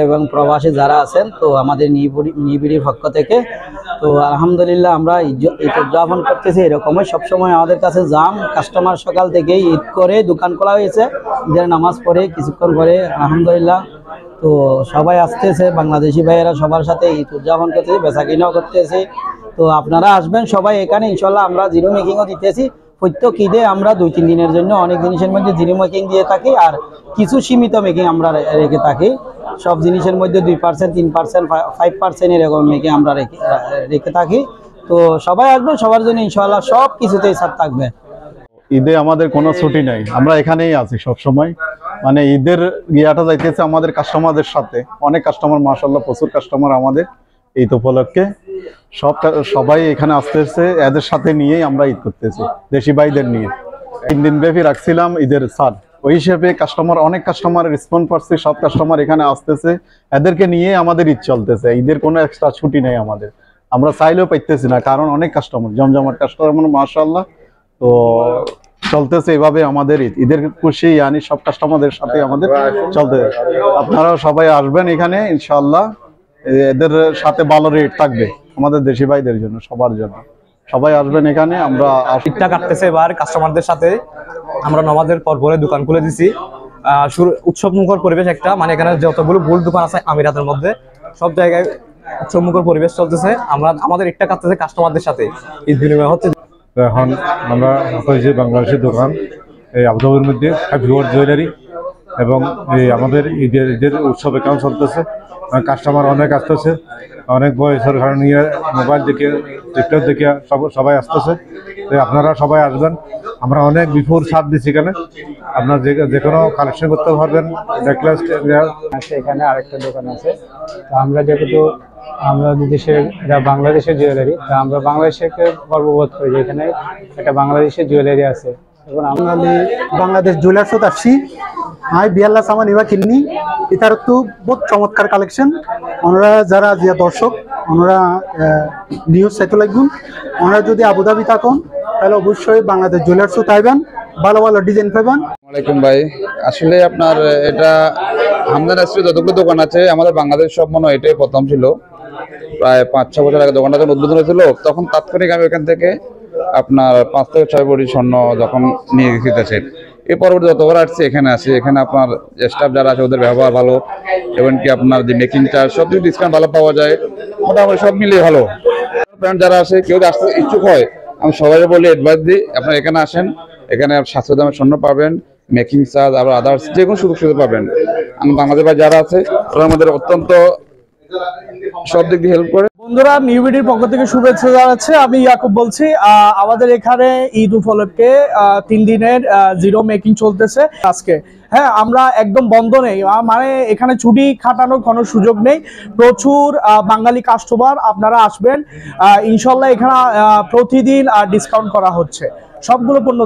এবং প্রবাসী যারা আছেন, তো আমাদের নিবিড়ির পক্ষ থেকে তো আলহামদুলিল্লাহ আমরা ঈদ উদযাপন করতেছি। এরকমই সবসময় আমাদের কাছে জাম, কাস্টমার সকাল থেকেই ঈদ করে দোকান খোলা হয়েছে, ঈদের নামাজ পড়ে কিছুক্ষণ পরে আলহামদুলিল্লাহ তো সবাই আসতেছে, বাংলাদেশি ভাইয়েরা সবার সাথে ঈদ উদযাপন করতেছি, বেচা কিনাও করতেছি। তো আপনারা আসবেন সবাই এখানে, ইনশাল্লাহ আমরা জিরো মেকিংও দিতেছি। প্রত্যেক ঈদে আমরা 2-3 দিনের জন্য অনেক জিনিসের মধ্যে জিরো মেকিং দিয়ে থাকি, আর কিছু সীমিত মেকিং আমরা রেখে থাকি। সব জিনিসের মধ্যে 2%, 3%, 5% এরকম মেকিং আমরা রেখে থাকি। তো সবাই আসবেন, সবার জন্য ইনশাল্লাহ সব কিছুতেই ছাড় থাকবে। ঈদে আমাদের কোনো ছুটি নাই, আমরা এখানেই আছি সব সময়। মানে ঈদের গিয়াটা যাইতেছে আমাদের কাস্টমারদের সাথে, অনেক কাস্টমার মাশাআল্লাহ, প্রচুর কাস্টমার আমাদের ঈদ উপলক্ষে সবাই এখানে আসতেছে, এদের সাথে নিয়েই আমরা ঈদ করতেছি, দেশি ভাইদের নিয়ে 3 দিন ব্যাপী রাখছিলাম ঈদের ছাড়। ওই হিসেবে অনেক কাস্টমার রেসপন্স পাচ্ছি, সব কাস্টমার এখানে আসতেছে, এদেরকে নিয়ে আমাদের ঈদ চলতেছে। ঈদের কোনো এক্সট্রা ছুটি নেই আমাদের, আমরা চাইলেও পাইতেছি না, কারণ অনেক কাস্টমার, জমজমাট কাস্টমার মাশাআল্লাহ। তো চলতেছে এভাবে আমাদের ঈদের খুশি আনি সব কাস্টমারদের সাথে আমাদের চলতে। আপনারাও সবাই আসবেন এখানে ইনশাআল্লাহ, এদের সাথে ভালো রেট থাকবে আমাদের দেশি ভাইদের জন্য, সবার জন্য সবাই আসবেন এখানে। আমরা ঈদটা কাটতেছে এবার কাস্টমারদের সাথে, আমরা নামাজের পর পরে দোকান খুলে দিছি। উৎসব মুখর পরিবেশ একটা, মানে এখানে যতগুলো গোল দোকান আছে আমিরাতের মধ্যে সব জায়গায় উৎসব মুখর পরিবেশ চলতেছে। আমাদের ঈদটা কাটতেছে কাস্টমারদের সাথে, ঈদ বিনিময় হচ্ছে। এখন আমরা বাংলাদেশের দোকান এই আবুধাবির মধ্যে হ্যাপি ওয়ার্ল্ড জুয়েলারি, এবং এই আমাদের ঈদের উৎসব এখানে চলতেছে। কাস্টমার অনেক আসতেছে, অনেক বয়সের কারণ নিয়ে মোবাইল দেখে টিকটক দেখে সবাই আসতেছে। আপনারা সবাই আসবেন, আমরা অনেক বিফোর ছাড় দিচ্ছি এখানে, আপনার যে কোনো কালেকশন করতে পারবেন। নেকলেস এখানে আরেকটা দোকান আছে, তো আমরা যেহেতু আমরা বাংলাদেশের জুয়েলারি, তা আমরা বাংলাদেশকে গর্ববোধ করি যে এখানে একটা বাংলাদেশের জুয়েলারি আছে। এখন আমরা বাংলাদেশ জুয়েলার্সত আসছি, আমি বিয়াল্লা সামান ইবা কিনি, এটার তো বহুত চমৎকার কালেকশন। ওনারা যারা যে দর্শক, ওনারা নিউজ চাইতে লাগবেন। ওনারা যদি আবুধাবি থাকুন তাহলে অবশ্যই বাংলাদেশ জুয়েলার্সত আইবেন, ভালো ভালো ডিজাইন পাইবেন। আসসালামাইকুম ভাই, আসলে আপনার এটা হামদান স্ট্রিটে যতগুলো দোকান আছে আমাদের বাংলাদেশ সব মনে হয় এটাই প্রথম ছিল। প্রায় 5-6 বছর আগে দোকানটা যখন উদ্বোধন হয়েছিল, তখন তাৎক্ষণিক আমি এখান থেকে আপনার 5 থেকে 6 ভরি স্বর্ণ যখন নিয়ে গেছি। এই পরবর্তী যতবার আসছি এখানে আসি, এখানে আপনার স্টাফ যারা আছে ওদের ব্যবহার ভালো, এমনকি আপনার যে মেকিং চার্জ সব কিছু ডিসকাউন্ট ভালো পাওয়া যায়, মোটামুটি সব মিলিয়ে ভালো। যারা আসে কেউ আসতে ইচ্ছুক হয়, আমি সবাই বলি অ্যাডভাইস দিই আপনারা এখানে আসেন, এখানে সাশ্রয় দামের স্বর্ণ পাবেন, মেকিং চার্জ আবার আদার্স যে কোনো সুযোগ সুবিধা পাবেন। আমি বাংলাদেশ ভাই যারা আছে ওরা আমাদের অত্যন্ত সব দিক দিয়ে হেল্প করে। বন্ধুরা, নিউবিডির পক্ষ থেকে শুভেচ্ছা জানাচ্ছি, আমি ইয়াকুব বলছি। আমাদের এখানে ঈদ উপলক্ষে 3 দিনের জিরো মেকিং চলতেছে আজকে। হ্যাঁ, আমরা একদম বন্ধ নেই, মানে এখানে ছুটি খাটানোর কোনো সুযোগ নেই। প্রচুর বাঙালি কাস্টমার, আপনারা আসবেন ইনশাল্লাহ। এখানে প্রতিদিন ডিসকাউন্ট করা হচ্ছে সবগুলো পণ্য।